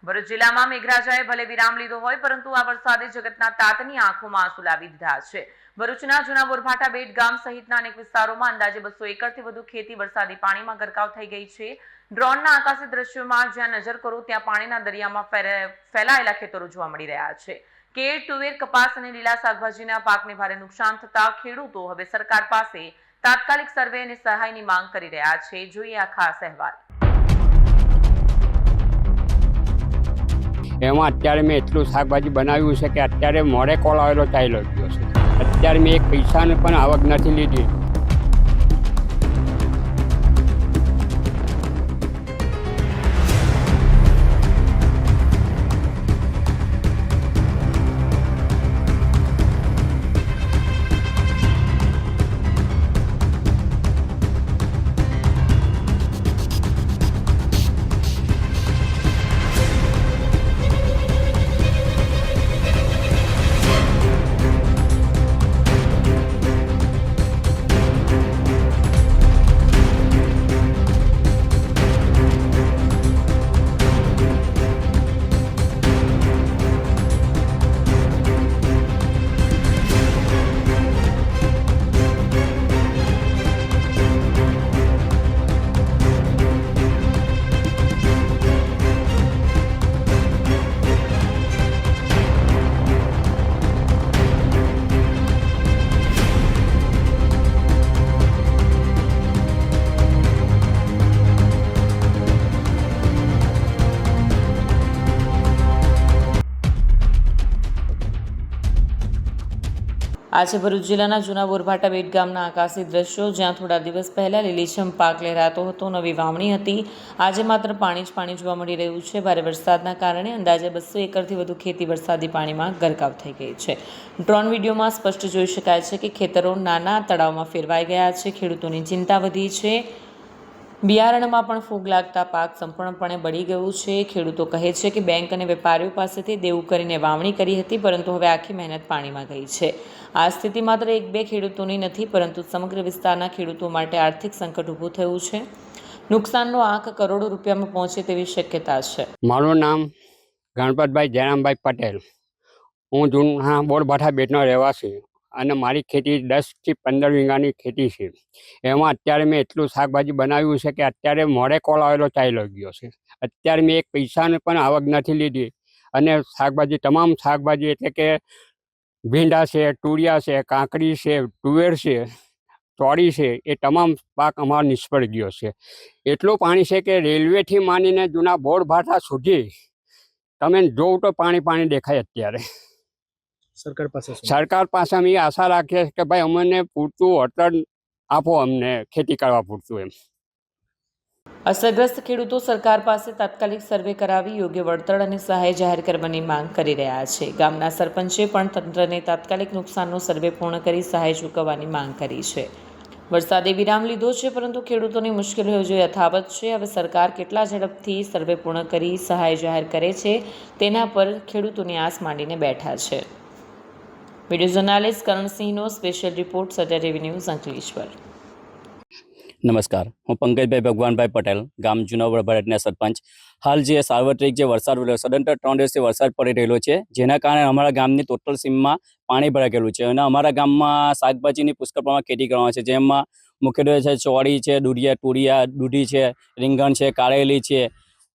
ભરૂચ જિલ્લામાં મેઘરાજાએ ભલે વિરામ લીધો હોય પરંતુ આ વરસાદે જગતના તાતની આંખોમાં આંસુ લાવી દીધા છે। ભરૂચના જૂના બોરભાટા બેટ ગામ સહિતના અનેક વિસ્તારોમાં અંદાજે 200 એકરથી વધુ ખેતી વરસાદી પાણીમાં ગરકાવ થઈ ગઈ છે। ડ્રોનના આકાશી દ્રશ્યોમાં જ્યાં નજર કરો ત્યાં પાણીના દરિયામાં ફેલાયેલા ખેતરો જોવા મળી રહ્યા છે। કેળ, તુવેર, કપાસ અને લીલા શાકભાજીના પાકને ભારે નુકસાન થતા ખેડૂતો હવે સરકાર પાસે તાત્કાલિક સર્વે અને સહાયની માંગ કરી રહ્યા છે। જોઈએ આ ખાસ અહેવાલ। એમાં અત્યારે મેં એટલું શાકભાજી બનાવ્યું છે કે અત્યારે મોડે કોલ આવેલો ચાલ્યો ગયો છે। અત્યારે મેં એક પૈસાની પણ આવક નથી લીધી। આજે ભરૂચ જિલ્લાના જૂના બોરભાટા બેટ ગામના આકાશી દ્રશ્યો, જ્યાં થોડા દિવસ પહેલા લીલીછમ પાક લહેરાતો હતો, નવી વાવણી હતી। આજે માત્ર પાણી જ પાણી જોવા મળી રહ્યું છે। ભારે વરસાદના કારણે અંદાજે 200 એકરથી વધુ ખેતી વરસાદી પાણીમાં ગરકાવ થઈ ગઈ છે। ડ્રોન વિડીયોમાં સ્પષ્ટ જોઈ શકાય છે કે ખેતરો નાના તળાવમાં ફેરવાઈ ગયા છે। ખેડૂતોની ચિંતા વધી છે। બિયારણમાં પણ ફૂગ લાગતા પાક સંપૂર્ણપણે બળી ગયું છે। ખેડૂતો કહે છે કે બેંક અને વેપારીઓ પાસેથી દેવું કરીને વાવણી કરી હતી, પરંતુ હવે આખી મહેનત પાણીમાં ગઈ છે। આ સ્થિતિ માત્ર 1-2 ખેડૂતોની નથી, પરંતુ સમગ્ર વિસ્તારના ખેડૂતો માટે આર્થિક સંકટ ઊભું થયું છે। નુકસાનનો આંક કરોડો રૂપિયામાં પહોંચે તેવી શક્યતા છે। મારું નામ ગણપતભાઈ જયરામભાઈ પટેલ। હું જૂના બોરભાટા બેટનો રહેવાસી અને મારી ખેતી 10 થી 15 વીઘાની ખેતી છે। એમાં અત્યારે મેં એટલું શાકભાજી બનાવ્યું છે કે અત્યારે મોડે કોલ આવેલો ચાલ્યો ગયો છે। અત્યારે મેં એક પૈસાની પણ આવક નથી લીધી અને શાકભાજી તમામ શાકભાજી એટલે કે ભીંડા છે, તુરિયા છે, કાંકડી છે, તુવેર છે, ચોળી છે, એ તમામ પાક અમારો નિષ્ફળ ગયો છે। એટલું પાણી છે કે રેલવેથી માંડીને જૂના બોરભાટા સુધી તમે જોવ તો પાણી દેખાય। અત્યારે સરકાર પાસે અમે આશા રાખીએ કે ભાઈ અમને પૂરતું વળતર આપો, અમને ખેતી કરવા પૂરતું એમ। અસરગ્રસ્ત ખેડૂતો સરકાર પાસે તાત્કાલિક સર્વે કરાવી યોગ્ય વળતર અને સહાય જાહેર કરવાની માંગ કરી રહ્યા છે। ગામના સરપંચે પણ તંત્રને તાત્કાલિક નુકસાનનો સર્વે પૂર્ણ કરી સહાય ચૂકવવાની માંગ કરી છે। વરસાદે વિરામ લીધો છે, પરંતુ ખેડૂતોની મુશ્કેલીઓ હજુ યથાવત છે। હવે સરકાર કેટલા ઝડપથી સર્વે પૂર્ણ કરી સહાય જાહેર કરે છે તેના પર ખેડૂતોની આસ માંડીને બેઠા છે। વિડીયો જર્નાલિસ્ટ કરણસિંહનો સ્પેશિયલ રિપોર્ટ, સત્ય ટીવી ન્યૂઝ, અંકલેશ્વર। નમસ્કાર, હું પંકજભાઈ ભગવાનભાઈ પટેલ, ગામ જૂના બોરભાટાના સરપંચ। હાલ જે સાર્વત્રિક જે વરસાદ સદંતર 3 દિવસથી વરસાદ પડી રહેલો છે, જેના કારણે અમારા ગામની ટોટલ સીમમાં પાણી ભરાઈ ગયેલું છે અને અમારા ગામમાં શાકભાજીની પુષ્કળ પ્રમાણમાં ખેતી કરવામાં છે, જેમાં મુખ્યત્વે છે ચોળી છે, તુરિયા, દૂધી છે, રીંગણ છે, કારેલી છે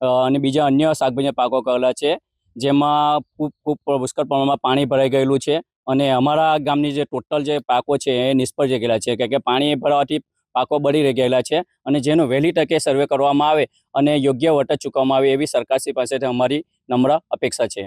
અને બીજા અન્ય શાકભાજીના પાકો કરેલા છે, જેમાં ખૂબ પુષ્કળ પ્રમાણમાં પાણી ભરાઈ ગયેલું છે અને અમારા ગામની જે ટોટલ જે પાકો છે એ નિષ્ફળ જઈ ગયેલા છે કે પાણી ભરાવાથી પાકો બળી ગયેલા છે અને જેનો વહેલી તકે સર્વે કરવામાં આવે અને યોગ્ય વળતર ચૂકવવામાં આવે એવી સરકારશ્રી પાસેથી અમારી નમ્ર અપેક્ષા છે।